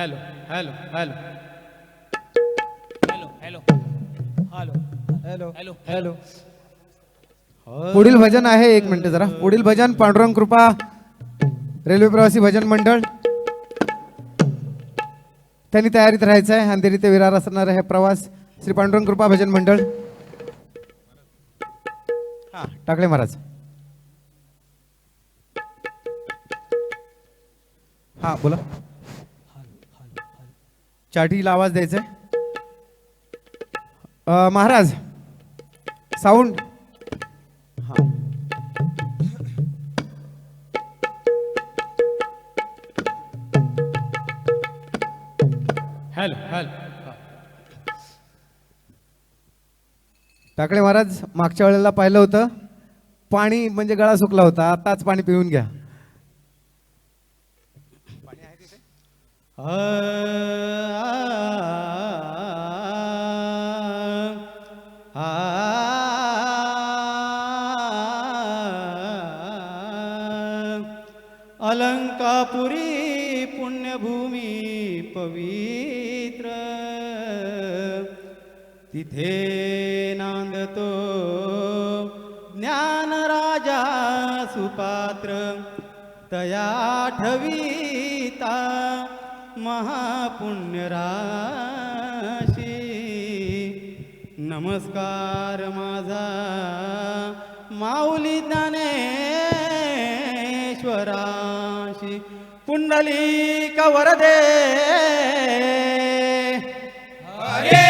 Hello hello hello hello hello hello hello hello पुढील भजन आहे, एक मिनिट जरा. पुढील भजन पांडुरंग कृपा रेल्वे प्रवासी भजन मंडळ, त्यांनी तयारीत राहायचं आहे. अंधेरी ते विरार असणार आहे प्रवास. श्री पांडुरंग कृपा भजन मंडळ. हा टाकळे महाराज. हा बोला. चाटीला आवाज द्यायचा आहे. महाराज साऊंड. हा हॅलो हॅलो टाकळे महाराज, मागच्या वेळेला पाहिलं होतं, पाणी म्हणजे गळा सुकला होता. आताच पाणी पिऊन घ्या. अलंकापुरी पुण्यभूमी पवित्र, तिथे नांदतो ज्ञानराजा सुपात्र. तया ठविता महापुण्य राशी. नमस्कार माझा माऊली ज्ञानेश्वराशी. पुंडलिक वरदे हरे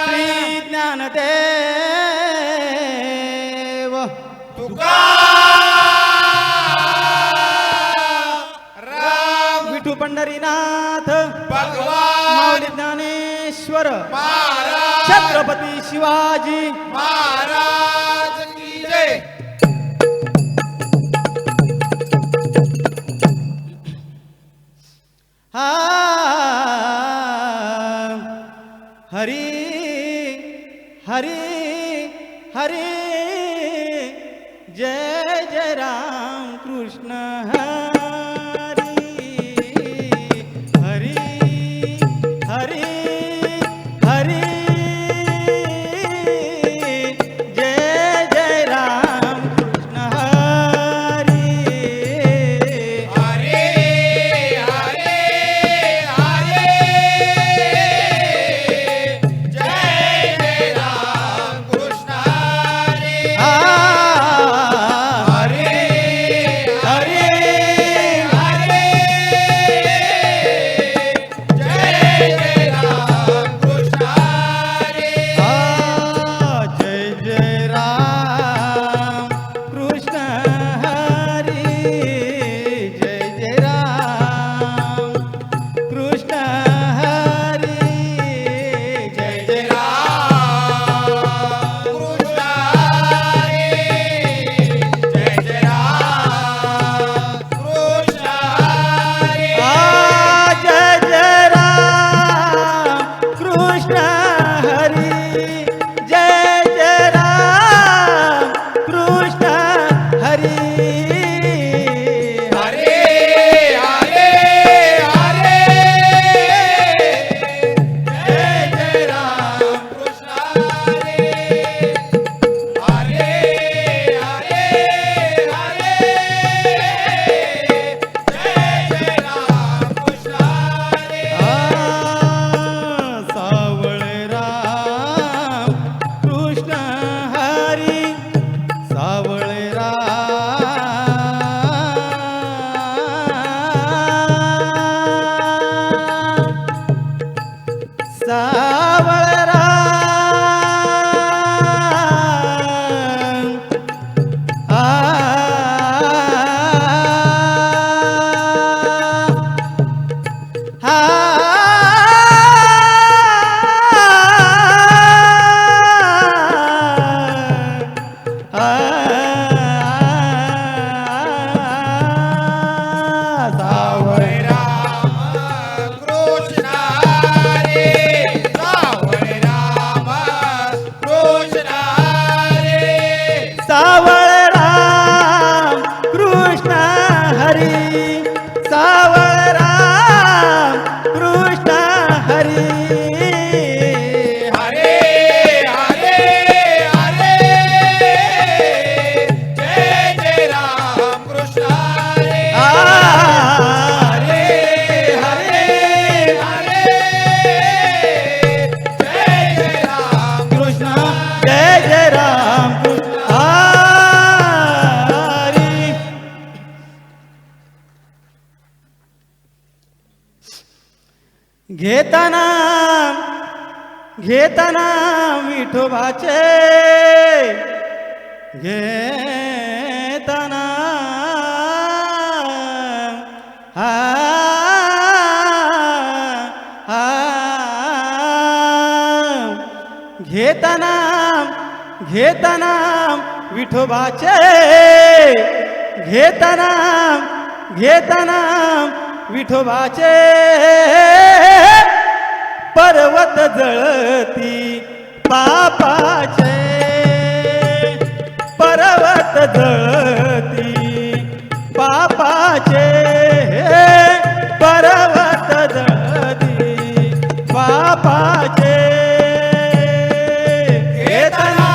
श्री ज्ञानदेव तुकाराम विठू पंढरीनाथ भगवान माऊली ज्ञानेश्वर महाराज छत्रपती शिवाजी महाराज की जय. हा हरी हरी हरी जय जय राम कृष्ण हरी हरी हरी हरी जय जय राम कृष्ण हरी हरे हरे हरे जय जय राम कृष्ण हरी हरे हरे घेताना घेताना विठोबाचे घेताना आ, आ, घेताना घेताना विठोबाचे घेताना घेताना विठोबाचे पर्वत जळती पापाचे पर्वत जळती पापाचे पर्वत जळती पापाचे घेताना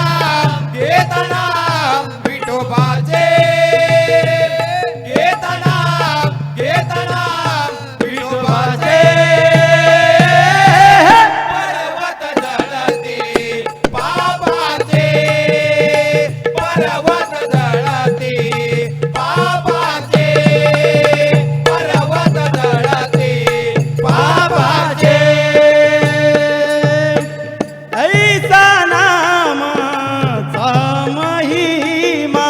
घेताना विठोबाचे घेताना घेताना विठोबाचे पर्वत जळती पापाचे पर्वत जळती पापाचे पर्वत जळती पापाचे ऐसा नामाचा महिमा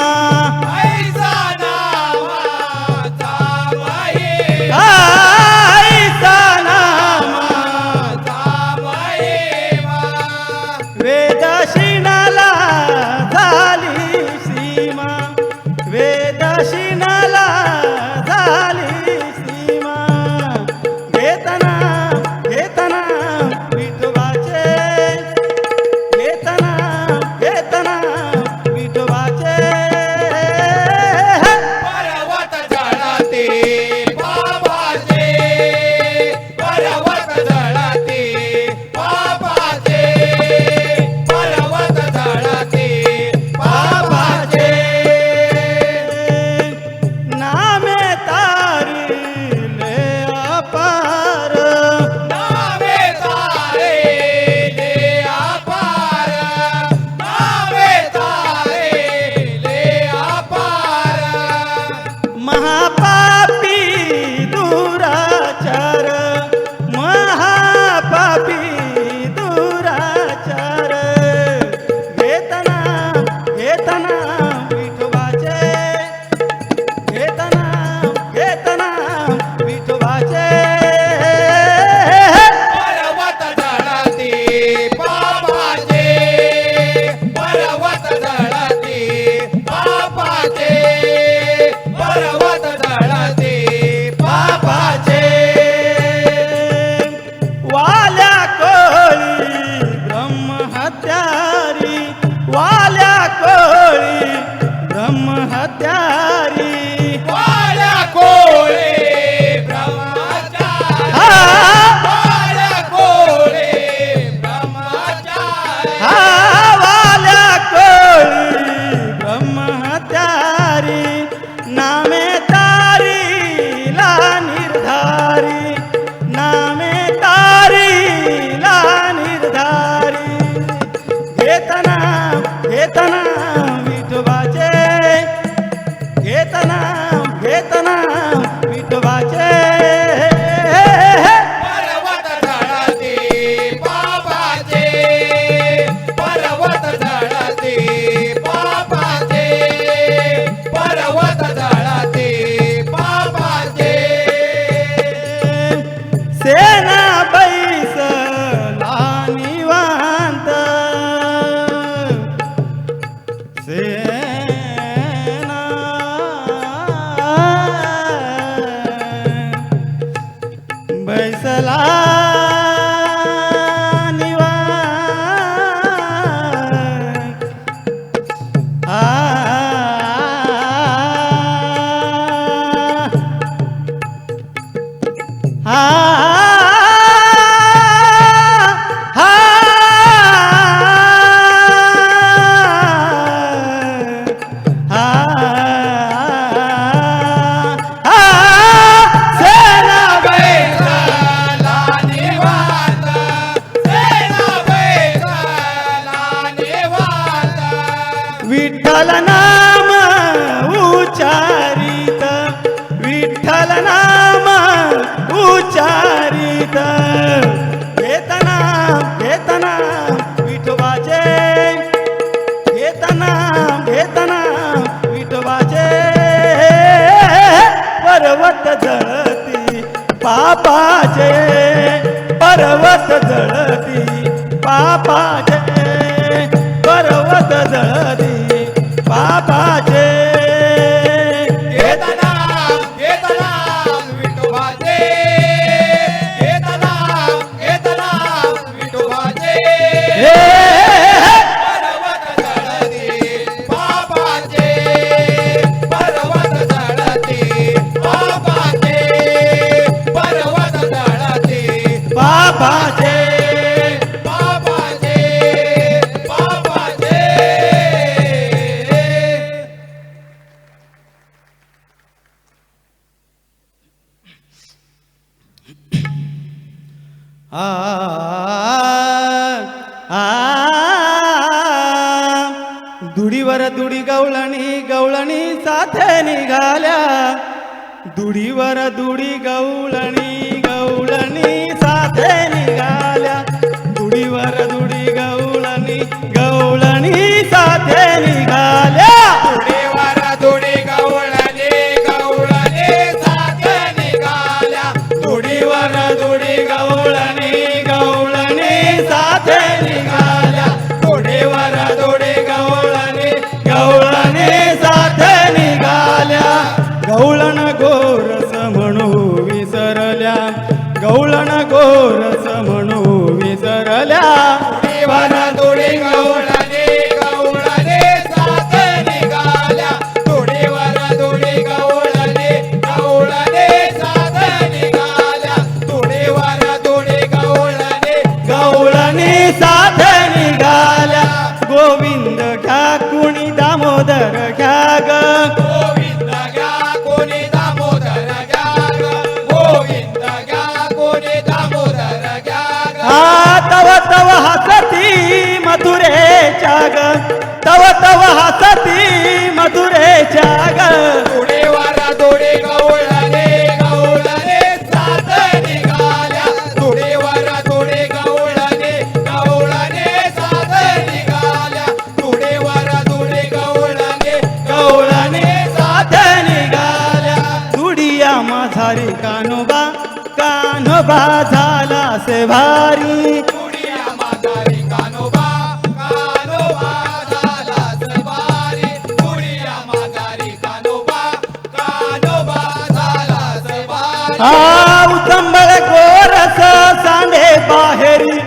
ऐसा नावाचा महिमा ऐसा नामाचा महिमा वेदशिनाला झाली सीमा वेदशिनाला झाली सीमा घेताना घेताना विठोबाचे घेताना घेताना विठोबाचे पर्वत जळते बाबाचे पर्वत जळते बाबाचे पर्वत जळते बाबाचे नामे तारिले अपार नावे तारेले अपार नावे तारेले अपार महापापी दुराचार महापापी दुराचार घेताना घेताना विठोबाचे घेताना घेताना विठोबाचे पर्वत जळते बाबाचे पर्वत जळते बाबाचे पर्वत जळते बाबाचे वाल्या कोळी ब्रह्महत्यारी वाल्या कोळी ब्रह्महत्यारी वाड्या कोळे ब्रह्मचारी हा वाड्या कोळे ब्रह्मचारी वाल्या कोळी ब्रह्महत्यारी नामे तारीला निर्धारी नामे तारीला निर्धारी घेताना घेताना विठोबाचे घेताना घेताना विठोबाचे पर्वत जळते बाबाचे पर्वत जळते बाबाचे पर्वत जळते बाबाचे सेना बैसला निवांत सेना पापाचे पर्वत जळती पापाचे पर्वत जळती पापाचे घेतना घेतना विठोबाचे घेतना घेतना विठोबाचे पर्वत जळती पापाचे पर्वत जळती पापाचे पर्वत जळती पापाचे पापाचे पापाचे आ आ दुडीवर दुडी गवळणी गवळणी साथे निघाल्या दुडीवर दुडी गवळणी गवळणी साथे निघाल्या दुडीवर दुडी गवळणी गवळणी साथे निघाल्या दुडीवर दुडी गवळणी गवळणी साथे निघाल्या दुडीवर दुडी गवळणी गवळणी साथे निघाल्या दुडीवर दुडी गवळणी गवळणी साथे निघाल्या गवळण गोरस म्हणू विसरल्या गवळण गोरस म्हणू विसरल्या दुडीवर दुडी गवळणी गवळणी साथे निघाल्या दुडीवर दुडी गवळणी गवळणी साथे निघाल्या दुडीवर दुडी गवळणी गवळणी साथे निघाल्या गोविंद घ्या कुणी दामोदर घ्या ग गोविंद घ्या कोणी दामोदर घ्या ग गोविंद घ्या कोणी दामोदर घ्या ग तव तव हसती मधुरेच्या ग तव तव हसती मधुरेच्या ग दुडीवर दुडी गवळणी गवळणी साथे निघाल्या दुडीवर दुडी गवळणी गवळणी साथे निघाल्या दुडीवर दुडी गवळणी गवळणी साथे निघाल्या दुडिया माझारी कानोबा कानोबा झाला से भारी दुडिया म्हातारी कानोबा कानोबा झाला सवारी दुडिया म्हातारी कानोबा कानोबा झाला सवारी उचंबळ गोरस सांडे बाहेरी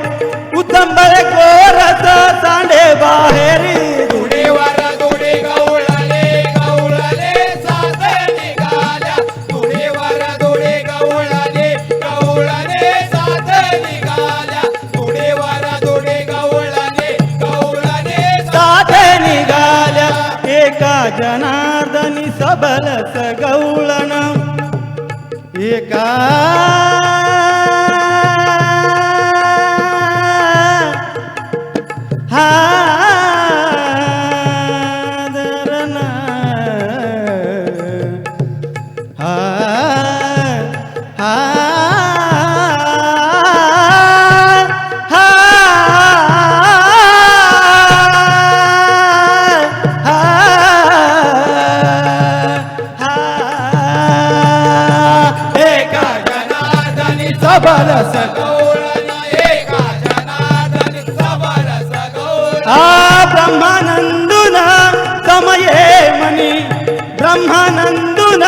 उचंबळ गोरस सांडे बाहेरी दुडीवर दुडी गवळणी गवळणी साथे निघाल्या दुडीवर दुडी गवळणी गवळणी साथे निघाल्या दुडीवर दुडी गवळणी गवळणी साथे निघाल्या एका जनार्दनी सबलस गवळण एका हा दरन हा हा हा एका जनार्दनी सबलस गवळण एका जनार्दनी सबरस गवळण ब्रह्मानंदुन समये मनी ब्रह्मानंदुन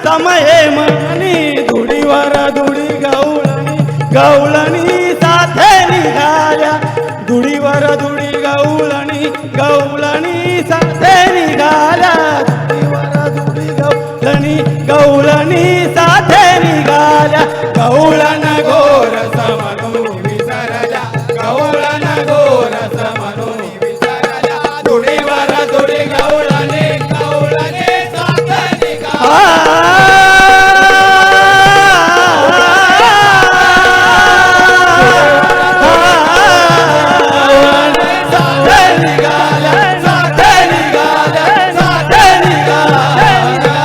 समये मनी दुडीवर दुडी गवळणी गवळणी साथे निघाल्या दुडीवर दुडी गवळणी गवळणी साथे निघाल्या दुडीवर दुडी गवळणी गवळणी साथे निघाल्या गवळण गोरस म्हणून विसरल्या गवळण गोरस म्हणून विसरल्या दुडीवर दुडी गवळणी गवळणी साथे निघाल्या साथे निघाल्या साथे निघाल्या साथे निघाल्या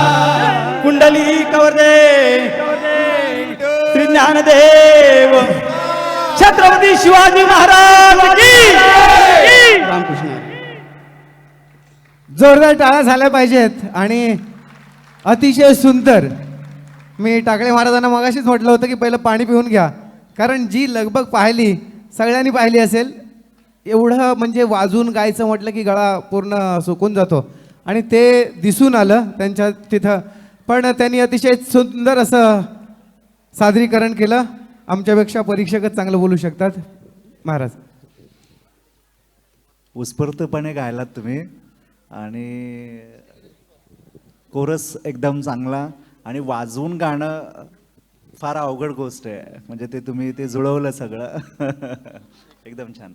कुंडली कवरदे श्री ज्ञानदेव छत्रपती शिवाजी महाराज की रामकृष्ण जोरदार टाळ्या झाल्या पाहिजेत आणि अतिशय सुंदर मी टाकळे महाराजांना मगाशीच म्हटलं होतं की पहिलं पाणी पिऊन घ्या, कारण जी लगबग पाहिली सगळ्यांनी पाहिली असेल. एवढं म्हणजे वाजून गायचं म्हटलं की गळा पूर्ण सुकून जातो आणि ते दिसून आलं त्यांच्या तिथं. पण त्यांनी अतिशय सुंदर असं सादरीकरण केलं. आमच्यापेक्षा परीक्षकच चांगलं बोलू शकतात. महाराज उत्स्फूर्तपणे गायलात तुम्ही आणि कोरस एकदम चांगला आणि वाजवून गाणं फार अवघड गोष्ट आहे. म्हणजे ते तुम्ही ते जुळवलं सगळं एकदम छान.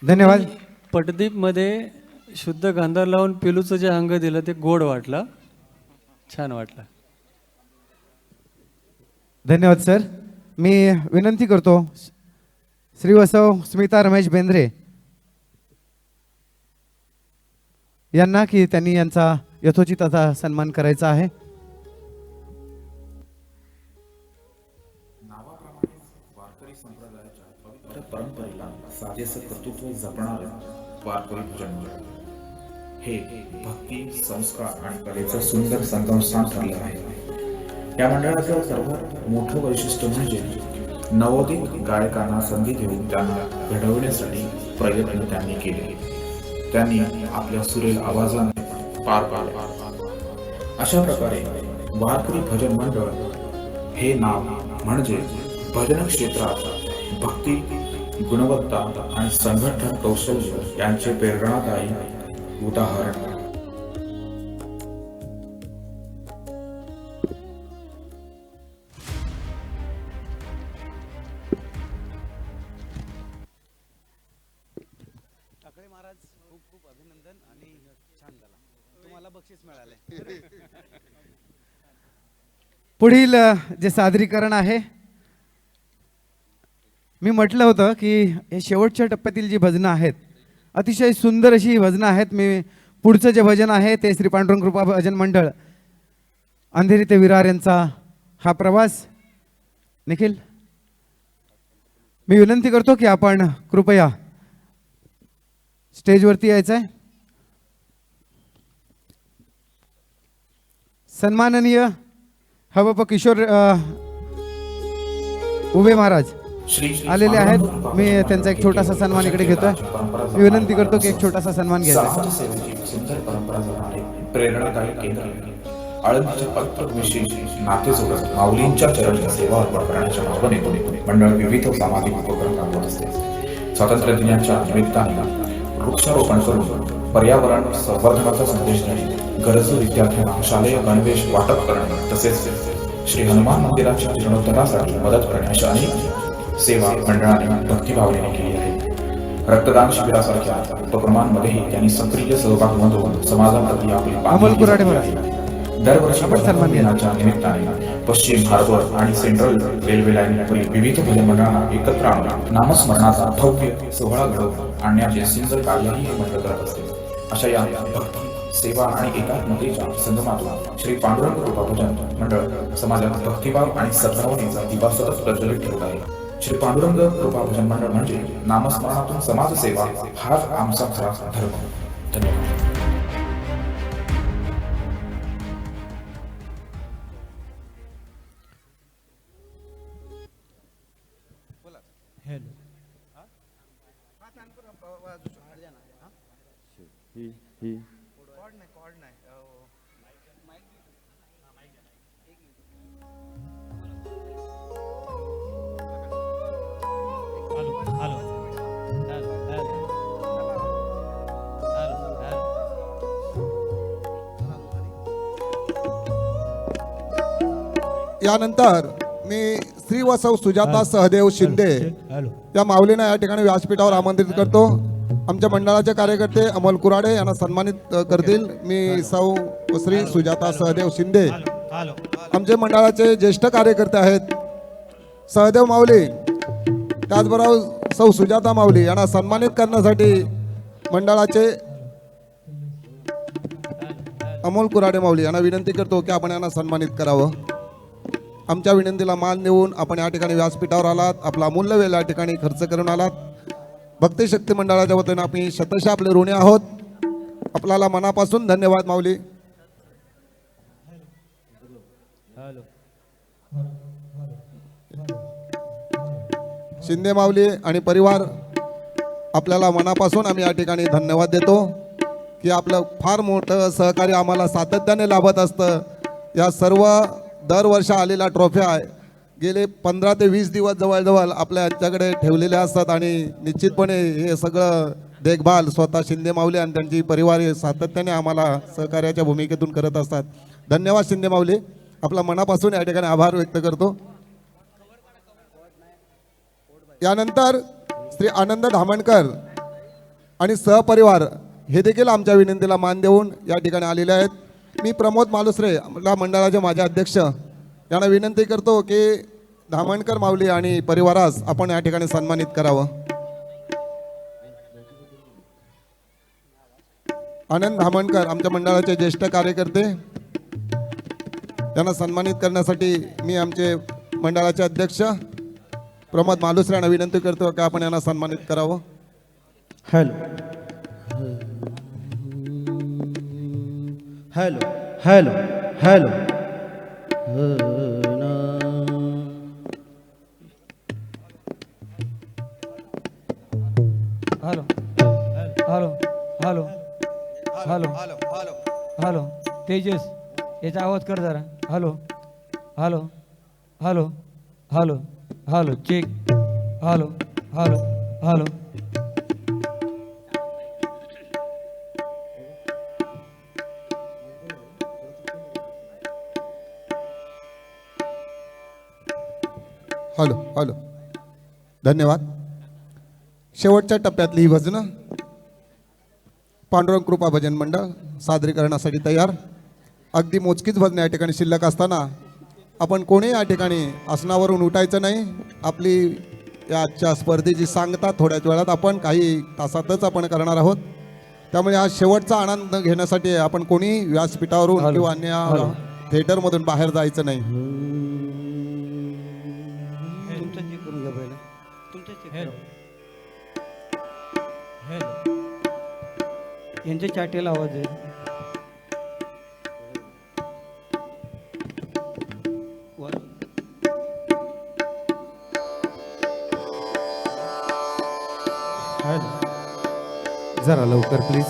धन्यवाद. पटदीपमध्ये शुद्ध गांधार लावून पेलूचं जे अंग दिलं ते गोड वाटलं, छान वाटलं. धन्यवाद सर. मी विनंती करतो श्रीवत्सव स्मिता रमेश बेंद्रे यांना की त्यांनी यांचा यथोचित असा सन्मान करायचा आहे. परंपरेला साजेसं कर्तृत्व जपणारं वारकरी भजन मंडळ हे भक्ती, संस्कार आणि कलेचं सुंदर संगमस्थान ठरलं आहे. या मंडळाचं सर्वात मोठं वैशिष्ट्य म्हणजे नवोदित गायकांना संधी देऊन त्यांना घडवण्यासाठी प्रयत्न त्यांनी केले. त्यांनी आपल्या सुरेल आवाजाने पार पाडले. अशा प्रकारे वारकरी भजन मंडळ हे नाव म्हणजे भजन क्षेत्रात भक्ती, गुणवत्ता आणि संघटन कौशल्य यांचे प्रेरणादायी उदाहरण. पुढील जे सादरीकरण आहे, मी म्हटलं होतं की हे शेवटच्या टप्प्यातील जी भजनं आहेत अतिशय सुंदर अशी भजनं आहेत. मी पुढचं जे भजन आहे ते श्री पांडुरंग कृपा भजन मंडळ अंधेरी ते विरार यांचा हा प्रवास. निखिल, मी विनंती करतो की आपण कृपया स्टेजवरती यायचं आहे. सन्माननीय हवप किशोर उभे महाराज आलेले आहेत. मी त्यांचा एक छोटासा सन्मान इकडे घेतोय. मी विनंती करतो की एक छोटासा सन्मान घ्यायचा. समाजसेवेची सुंदर परंपरा जपणारे प्रेरणादायी केंद्र आळंदीच्या पत्र विशेष नाते जोडत माऊलींच्या चरणी सेवा अर्पण करण्याच्या भावनेतून मंडळ विविध सामाजिक उपक्रम राबवत असते. स्वातंत्र्य दिनाच्या निमित्ताने वृक्षारोपण करून पर्यावरण संवर्धनाचा संदेश देणे, गरजू विद्यार्थ्यांना शालेय गणवेश वाटप करणे तसेच श्री हनुमान मंदिराच्या जीर्णोद्धारासाठी मदत करण्याच्या अनेक सेवा मंडळाने भक्तिभावनेने केली आहे. रक्तदान शिबिरासारख्या उपक्रमांमध्येही त्यांनी सक्रिय सहभाग नोंदवून समाजाप्रती आपली अमोल कुऱ्हाडे बांधिलकी महाराज. आहे. दरवर्षी सन्मान घ्या. दिनाच्या निमित्ताने पश्चिम हार्बर आणि सेंट्रल रेल्वे लाईनवरील विविध भजन मंडळांना एकत्र आणून नामस्मरणाचा भव्य सोहळा घडवून आणण्याचे सुंदर कार्यही हे मंडळ करत असते. अशा या भक्ती, सेवा आणि एकात्मतेच्या संगमातून श्री पांडुरंग कृपा भजन मंडळ समाजात भक्तिभाव आणि सद्भावनेचा दिवा सतत प्रज्वलित ठेवत आहे. श्री पांडुरंग कृपा भजन मंडळ म्हणजे नामस्मरणातून समाजसेवा हाच आमचा खरा धर्म. धन्यवाद. यानंतर मी श्रीवत्सव सुजाता सहदेव शिंदे या माऊलींना या ठिकाणी व्यासपीठावर आमंत्रित करतो. आमच्या मंडळाचे कार्यकर्ते अमोल कुऱ्हाडे यांना सन्मानित करतील. मी सौ श्री सुजाता सहदेव शिंदे, आमचे मंडळाचे ज्येष्ठ कार्यकर्ते आहेत सहदेव माऊली, त्याचबरोबर सौ सुजाता माऊली यांना सन्मानित करण्यासाठी मंडळाचे अमोल कुऱ्हाडे माऊली यांना विनंती करतो की आपण यांना सन्मानित करावं. आमच्या विनंतीला मान देऊन आपण या ठिकाणी व्यासपीठावर आलात, आपला अमूल्य वेळ या ठिकाणी खर्च करून आलात. भक्ती शक्ती मंडळाच्या वतीने आपण शतशः आपले ऋणी आहोत. आपल्याला मनापासून धन्यवाद माऊली. शिंदे माऊली आणि परिवार आपल्याला मनापासून आम्ही या ठिकाणी धन्यवाद देतो की आपलं फार मोठं सहकार्य आम्हाला सातत्याने लाभत असतं. या सर्व दरवर्षी आलेल्या ट्रॉफ्या गेले 15 ते 20 दिवस जवळजवळ आपल्या यांच्याकडे ठेवलेल्या असतात आणि निश्चितपणे हे सगळं देखभाल स्वतः शिंदे माऊली आणि त्यांची परिवार हे सातत्याने आम्हाला सहकार्याच्या भूमिकेतून करत असतात. धन्यवाद शिंदे माऊली, आपला मनापासून या ठिकाणी आभार व्यक्त करतो. यानंतर श्री आनंद धामणकर आणि सहपरिवार हे देखील आमच्या विनंतीला मान देऊन या ठिकाणी आलेले आहेत. मी प्रमोद मालुसरे मंडळाचे माझे अध्यक्ष यांना विनंती करतो की धामणकर माऊली आणि परिवारास आपण या ठिकाणी सन्मानित करावं. आनंद धामणकर आमच्या मंडळाचे ज्येष्ठ कार्यकर्ते, त्यांना सन्मानित करण्यासाठी मी आमचे मंडळाचे अध्यक्ष प्रमोद मालुसरे यांना विनंती करतो की आपण यांना सन्मानित करावं. Hello hello hello hello hello hello hello hello hello Tejas, याचा आवाज कर जरा. Hello hello hello hello hello check. Hello hello hello hello hello. धन्यवाद. शेवटच्या टप्प्यातली ही भजनं पांडुरंग कृपा भजन मंडळ सादरीकरणासाठी तयार. अगदी मोजकीच भजनं या ठिकाणी शिल्लक असताना आपण कोणी या ठिकाणी आसनावरून उठायचं नाही. आपली या आजच्या स्पर्धेची सांगता थोड्याच वेळात आपण काही तासातच आपण करणार आहोत. त्यामुळे हा शेवटचा आनंद घेण्यासाठी आपण कोणी व्यासपीठावरून किंवा अन्य थिएटरमधून बाहेर जायचं नाही. तुमचं चेक करून घ्या पहिला. तुमचं चेक करा. यांच्या चाटेला आवाज आहे. जरा लवकर प्लीज.